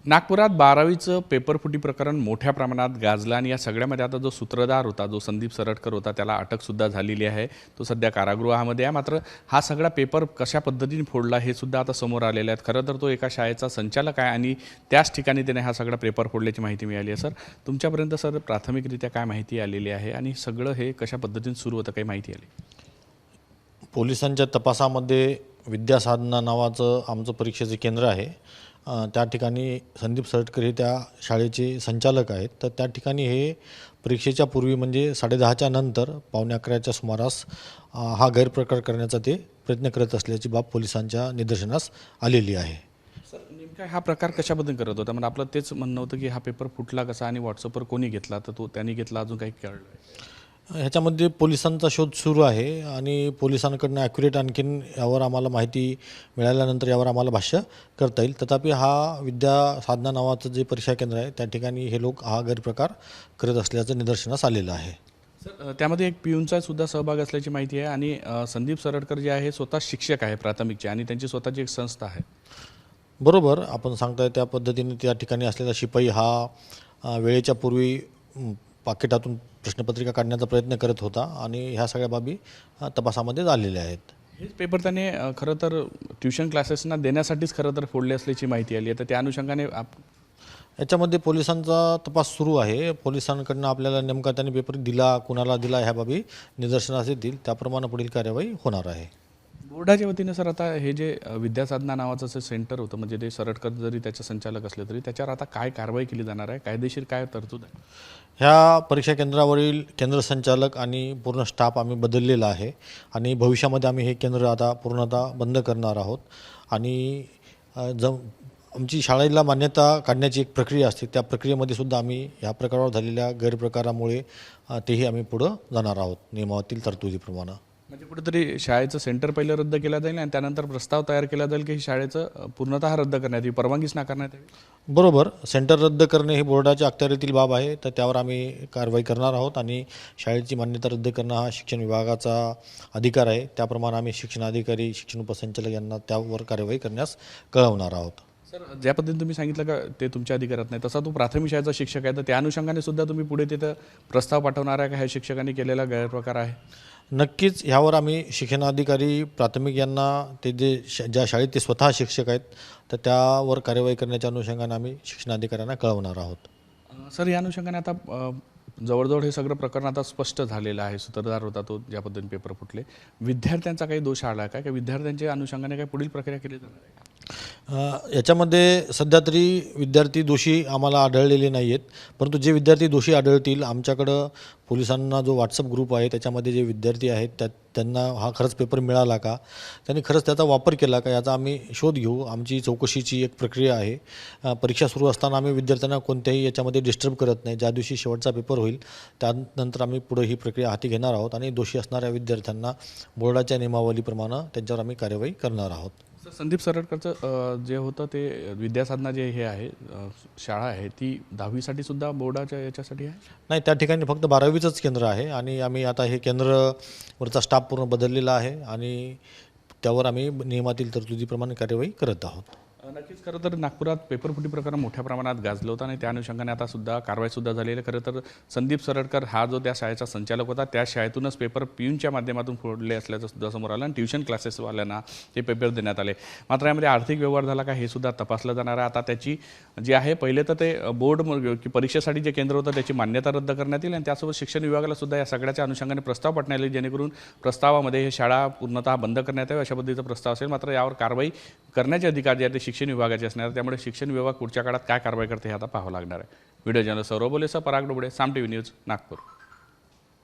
नागपुरात 12वीचं पेपरफुटी प्रकरण मोठ्या प्रमाणात गाजलं आणि या सगळ्यामध्ये आता जो सूत्रधार होता, जो संदीप सरटकर होता, त्याला अटकसुद्धा झालेली आहे. तो सध्या कारागृहामध्ये आहे. मात्र हा सगळा पेपर कशा पद्धतीने फोडला हे सुद्धा आता समोर आलेलं आहे. खरं तर तो एका शाळेचा संचालक आहे आणि त्याच ठिकाणी त्याने हा सगळा पेपर फोडल्याची माहिती मिळाली आहे. सर, तुमच्यापर्यंत सर प्राथमिकरित्या काय माहिती आलेली आहे आणि सगळं हे कशा पद्धतीने सुरू होतं, काही माहिती आली? पोलिसांच्या तपासामध्ये विद्यासाधना नावाचं आमचं परीक्षेचे केंद्र आहे. त्या ठिकाणी संदीप सरटकर हे त्या शाळेचे संचालक आहेत. तर त्या ठिकाणी हे परीक्षेच्या पूर्वी म्हणजे 10:30च्या नंतर 11:45च्या सुमारास हा गैरप्रकार करण्याचा ते प्रयत्न करत असल्याची बाब पोलिसांच्या निदर्शनास आलेली आहे. सर, नेमका हा प्रकार कशाबद्दल करत होता? म्हणजे आपलं तेच म्हणणं होतं की हा पेपर फुटला कसा आणि व्हॉट्सअपवर कोणी घेतला, तर तो त्यांनी घेतला, अजून काही कळलं? ह्याच्यामध्ये पोलिसांचा शोध सुरू आहे आणि पोलिसांकडून ॲक्युरेट आणखीन यावर आम्हाला माहिती मिळाल्यानंतर यावर आम्हाला भाष्य करता येईल. तथापि हा विद्यासाधना नावाचं जे परीक्षा केंद्र आहे त्या ठिकाणी हे लोक हा गैरप्रकार करत असल्याचं निदर्शनास आलेलं आहे. सर, त्यामध्ये एक पिऊनचा सुद्धा सहभाग असल्याची माहिती आहे आणि संदीप सरटकर जे आहे स्वतः शिक्षक आहे प्राथमिकचे आणि त्यांची स्वतःची एक संस्था आहे. बरोबर, आपण सांगताय त्या पद्धतीने त्या ठिकाणी असलेला शिपाई हा वेळेच्या पूर्वी पाकिटातून प्रश्नपत्रिका काढण्याचा प्रयत्न करत होता आणि ह्या सगळ्या बाबी तपासामध्ये झालेल्या आहेत. हेच पेपर त्याने खरं तर ट्युशन क्लासेसना देण्यासाठीच खरं तर फोडले असल्याची माहिती आली आहे. तर त्या अनुषंगाने याच्यामध्ये पोलिसांचा तपास सुरू आहे. पोलिसांकडून आपल्याला नेमका त्याने पेपर दिला, कुणाला दिला, ह्या बाबी निदर्शनास येतील. त्याप्रमाणे पुढील कार्यवाही होणार आहे. बोर्डाच्या वतीने सर आता हे जे विद्यासाधना नावाचं जे सेंटर होतं, म्हणजे ते सरटकर जरी त्याचे संचालक असले तरी त्याच्यावर आता काय कारवाई केली जाणार आहे, कायदेशीर काय तरतूद आहे? ह्या परीक्षा केंद्रावरील केंद्र संचालक आणि पूर्ण स्टाफ आम्ही बदललेला आहे आणि भविष्यामध्ये आम्ही हे केंद्र आता पूर्णतः बंद करणार आहोत आणि आमची शाळेला मान्यता काढण्याची एक प्रक्रिया असते, त्या प्रक्रियेमध्ये सुद्धा आम्ही ह्या प्रकारावर झालेल्या गैरप्रकारामुळे तेही आम्ही पुढं जाणार आहोत नियमावरील तरतुदीप्रमाणे. म्हणजे कुठेतरी शाळेचं सेंटर पहिलं रद्द केलं जाईल आणि त्यानंतर प्रस्ताव तयार केला जाईल की शाळेचं पूर्णतः रद्द करण्यात येईल, परवानगीच नाकारण्यात यावी? बरोबर, सेंटर रद्द करणे ही बोर्डाच्या अखत्यारीतील बाब आहे. तर त्यावर आम्ही कारवाई करणार आहोत आणि शाळेची मान्यता रद्द करणं हा शिक्षण विभागाचा अधिकार आहे. त्याप्रमाणे आम्ही शिक्षणाधिकारी, शिक्षण उपसंचालक यांना त्यावर कारवाई करण्यास कळवणार आहोत. सर, ज्या पद्धतीने तुम्ही सांगितलं का ते तुमच्या अधिकारात नाही, तसा तो प्राथमिक शाळेचा शिक्षक आहे, तर त्या अनुषंगाने सुद्धा तुम्ही पुढे तिथं प्रस्ताव पाठवणार आहे का ह्या शिक्षकांनी केलेला गैरप्रकार आहे? नक्कीच ह्यावर आम्ही शिक्षणाधिकारी प्राथमिक यांना ते ज्या शाळेत ते स्वतः शिक्षक आहेत तर त्यावर कार्यवाही करण्याच्या अनुषंगाने आम्ही शिक्षणाधिकाऱ्यांना कळवणार आहोत. सर, या अनुषंगाने आता जवळजवळ हे सगळं प्रकरण आता स्पष्ट झालेलं आहे. सूत्रधार होता तो, ज्या पद्धतीने पेपर फुटले, विद्यार्थ्यांचा काही दोष आला काय, विद्यार्थ्यांच्या अनुषंगाने काही पुढील प्रक्रिया केली जाणार आहे? याच्यामध्ये सध्या तरी विद्यार्थी दोषी आम्हाला आढळलेले नाही आहेत, परंतु जे विद्यार्थी दोषी आढळतील आमच्याकडं पोलिसांना जो व्हॉट्सअप ग्रुप आहे त्याच्यामध्ये जे विद्यार्थी आहेत त्यांना हा खरंच पेपर मिळाला का, त्यांनी खरंच त्याचा वापर केला का, याचा आम्ही शोध घेऊ. आमची चौकशीची एक प्रक्रिया आहे. परीक्षा सुरू असताना आम्ही विद्यार्थ्यांना कोणत्याही याच्यामध्ये डिस्टर्ब करत नाही. ज्या दिवशी शेवटचा पेपर होईल त्यानंतर आम्ही पुढे ही प्रक्रिया हाती घेणार आहोत आणि दोषी असणाऱ्या विद्यार्थ्यांना बोर्डाच्या नियमावलीप्रमाणे त्यांच्यावर आम्ही कार्यवाही करणार आहोत. सर, संदीप सरटकरचं जे होतं ते विद्यासाधना जे हे आहे शाळा आहे, ती 10वीसाठी सुद्धा बोर्डाच्या याच्यासाठी आहे? नाही, त्या ठिकाणी फक्त 12वीचंच केंद्र आहे आणि आम्ही आता हे केंद्रवरचा स्टाफ पूर्ण बदललेला आहे आणि त्यावर आम्ही नियमातील तरतुदीप्रमाणे कार्यवाही करत आहोत. नक्कीच. खरं तर नागपुरात पेपरफुटी प्रकरण मोठ्या प्रमाणात गाजलं होतं आणि त्या अनुषंगाने आता सुद्धा कारवाईसुद्धा झालेली आहे. खरं तर संदीप सरटकर हा जो त्या शाळेचा संचालक होता, त्या शाळेतूनच पेपर पिऊनच्या माध्यमातून फोडले असल्याचं सुद्धा समोर आलं आणि ट्युशन क्लासेसवाल्यांना ते पेपर देण्यात आले. मात्र यामध्ये आर्थिक व्यवहार झाला का हे सुद्धा तपासलं जाणार आहे. आता त्याची जी आहे, पहिले तर ते बोर्ड की परीक्षेसाठी जे केंद्र होतं त्याची मान्यता रद्द करण्यात येईल आणि त्यासोबत शिक्षण विभागाला सुद्धा या सगळ्याच्या अनुषंगाने प्रस्ताव पाठवण्यात येईल, जेणेकरून प्रस्तावामध्ये हे शाळा पूर्णतः बंद करण्यात यावी अशा पद्धतीचा प्रस्ताव असेल. मात्र यावर कारवाई करण्याचे अधिकार जे आहे ते शिक्षण विभागाचे असणार, त्यामुळे शिक्षण विभाग पुढच्या काळात काय कारवाई करते हे आता पाहावं लागणार आहे. व्हिडिओ जर्नलिस्ट सौरभ बोलेसह पराग डोबळे, साम टीव्ही न्यूज, नागपूर.